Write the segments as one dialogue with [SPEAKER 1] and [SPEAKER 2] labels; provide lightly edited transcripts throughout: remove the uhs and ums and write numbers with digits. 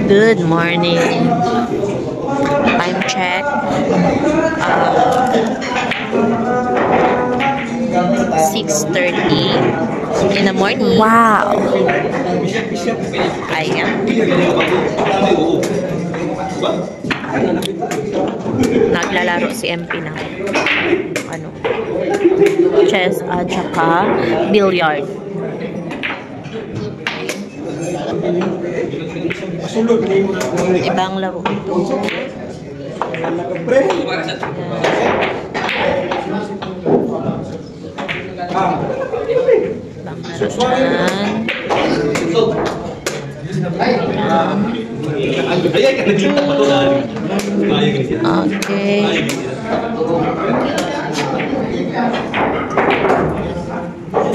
[SPEAKER 1] Good morning. Time check. 6:30 in the morning. Wow. Ayan. Naglalaro si MP na chess at saka billiard. Ibang laro ito. Okay.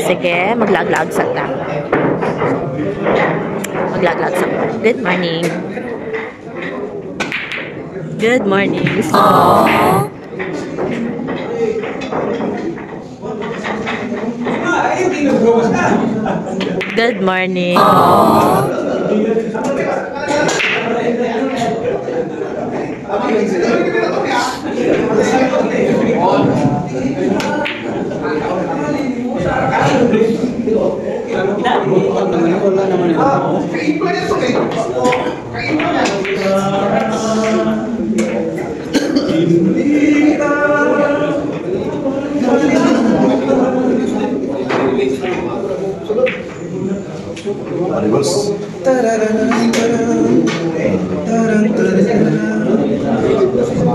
[SPEAKER 1] Sige, maglag-lag sa ta. Maglag-lag sa ta. Good morning. Good morning. Aww. Good morning.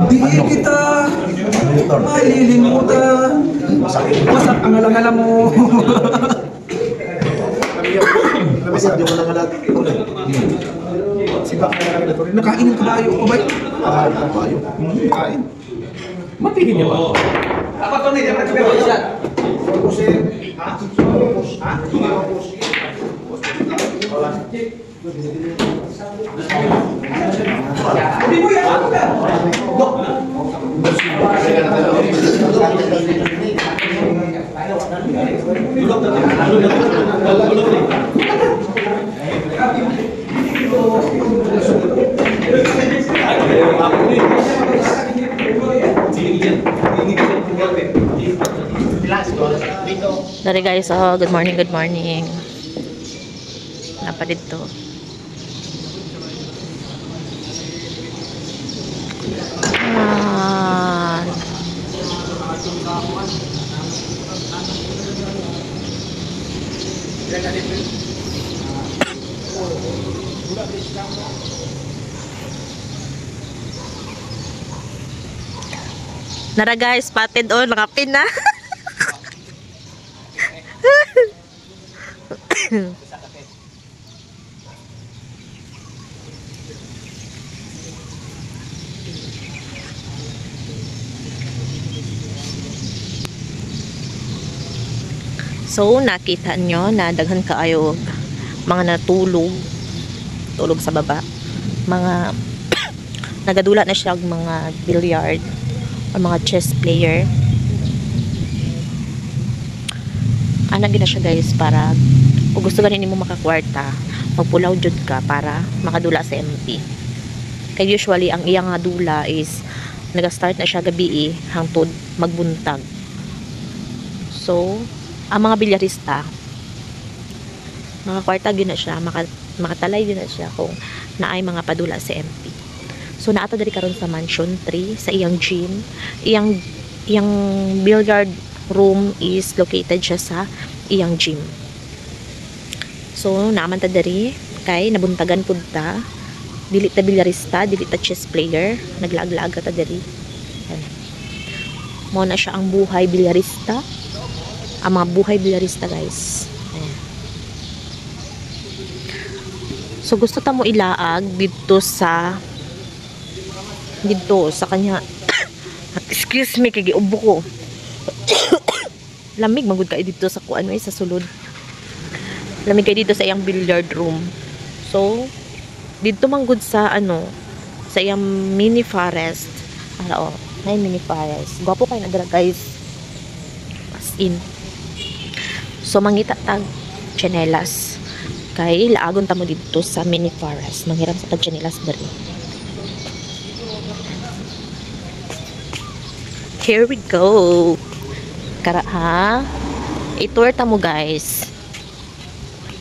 [SPEAKER 2] Di kita malilimutan. Wasak ang alang-alam mo.
[SPEAKER 3] Di mo naman natin.
[SPEAKER 2] Sibak na lang ito. Nakain ng kabayo ko ba?
[SPEAKER 3] Nakain ng kabayo?
[SPEAKER 2] Kain. Matihin niya ba? Apa to niya?
[SPEAKER 1] Dari guys, good morning, good morning. Napa dito? Nara guys, spotted on, nakapin na. So, nakita nyo na daghan kaayo mga natulog. Tulog sa baba. Mga nagadula na siya mga billiard o mga chess player. Ana gina siya guys para kung gusto ganin mo makakwarta, magpulaw jud ka para makadula sa MP. Kaya usually ang iyang dula is naga-start na siya gabi hangtod magbuntag. So, ang mga bilyarista makakwarta gyud na siya, makatalay gyud na siya kung naay mga padula sa MP. So naato diri karon sa Mansion 3 sa iyang gym. Iyang billiard room is located siya sa iyang gym. So naaman ta diri kay nabuntagan pud ta. Dili ta bilyarista, dili ta chess player, naglaag-laag ta diri. Mo na siya ang buhay bilyarista. Ang mga buhay bilyarista guys. Ayan. So gusto ta mo ilaag dito sa kanya. Excuse me, kay giubo ko. Lamig magud kay dito sa kuan sa sulod. Lamig kay dito sa iyang billiard room. So dito manggod sa sa iyang mini forest. May mini forest. Gwapo kay nadra guys. As in. So mangita tag chanelas. Kay laagon ta mo dito sa mini forest. Manghiram sa pagchanilas diri. Here we go. Kara ha. Itour ta mo guys.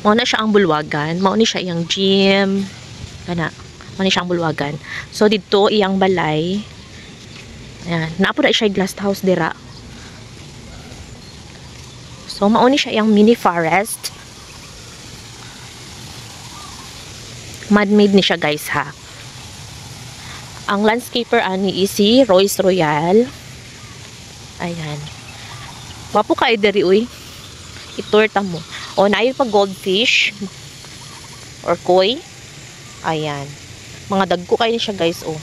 [SPEAKER 1] Mao na siya ang bulwagan. Mao ni siya iyang gym. Kana. Mao ni siya ang bulwagan. So dito iyang balay. Ayan. Naapo na siya glass house dira. So mao ni siya iyang mini forest. Man-made ni siya guys ha. Ang landscaper ani is si Royce Royal. Ayan. Wapo ka diri uy. Itour ta mo. O naayo pa goldfish or koi. Ayan. Mga dagko kayo siya guys oh.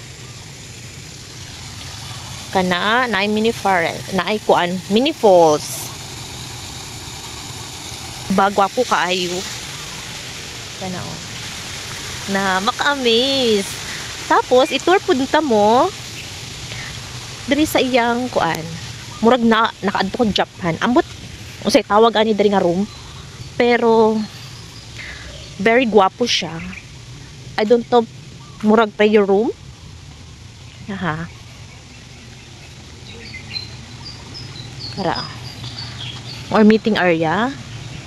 [SPEAKER 1] Kana naay mini forest, naay kuan, mini falls. Bagwapo kaayo. Kana oh. Na maka-amaze. Tapos itour pud ta mo diri sa iyang kuan. Murag na nakaadto ko Japan. Ambot unsay tawag ani diri nga room. Pero very gwapo siya. I don't know murag pa your room. Aha. Kara. Or meeting area.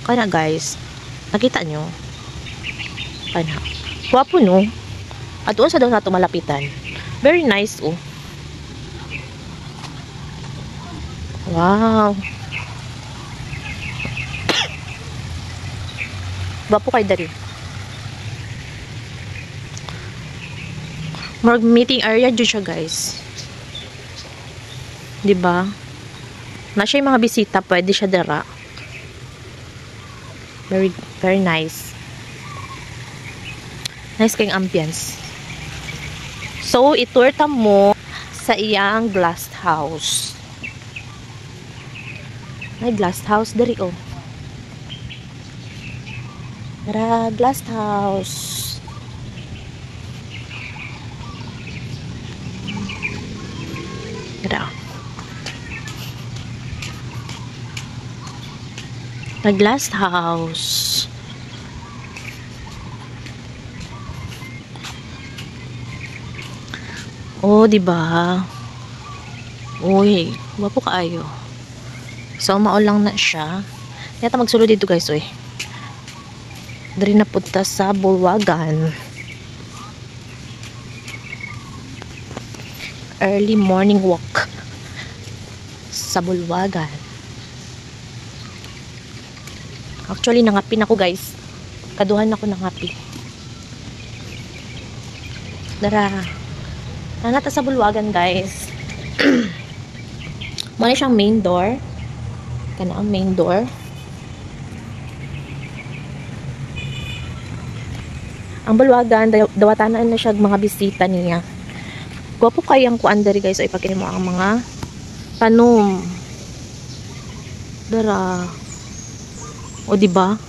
[SPEAKER 1] Kana guys. Nakita nyo? Kana. Gwapo no? At doon sa daw nato malapitan. Very nice oh. Wow. Gwapo kay dari. Mag meeting area dyan siya guys. Diba? Na siya yung mga bisita, pwede siya dara. Very, very nice. Nice kayong ambience. So, itour ta mo sa iyang glass house. May glass house dari oh. Tara, glass house. Tara. The glass house. Oh, di ba? Uy, wapo kaayo. So, mao lang na siya. Yata magsulod dito guys, oy. Dari na punta sa bulwagan. Early morning walk sa bulwagan. Actually, nangapi na ako guys. Kaduhan ako nangapi. Dara. Nanata sa bulwagan guys. Muna siyang main door. Kana ang main door. Ang bulwagan, dawatanan na siya mga bisita niya. Gwapo kayang kuan diri guys. Ay pagkini mo ang mga panom. Dara. O diba?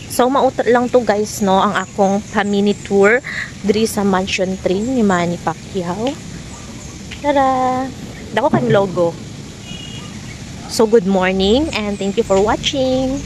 [SPEAKER 1] So mautot lang to guys no ang akong mini tour diri sa Mansion 3 ni Manny Pacquiao. Tara. Dako kang logo. So good morning and thank you for watching.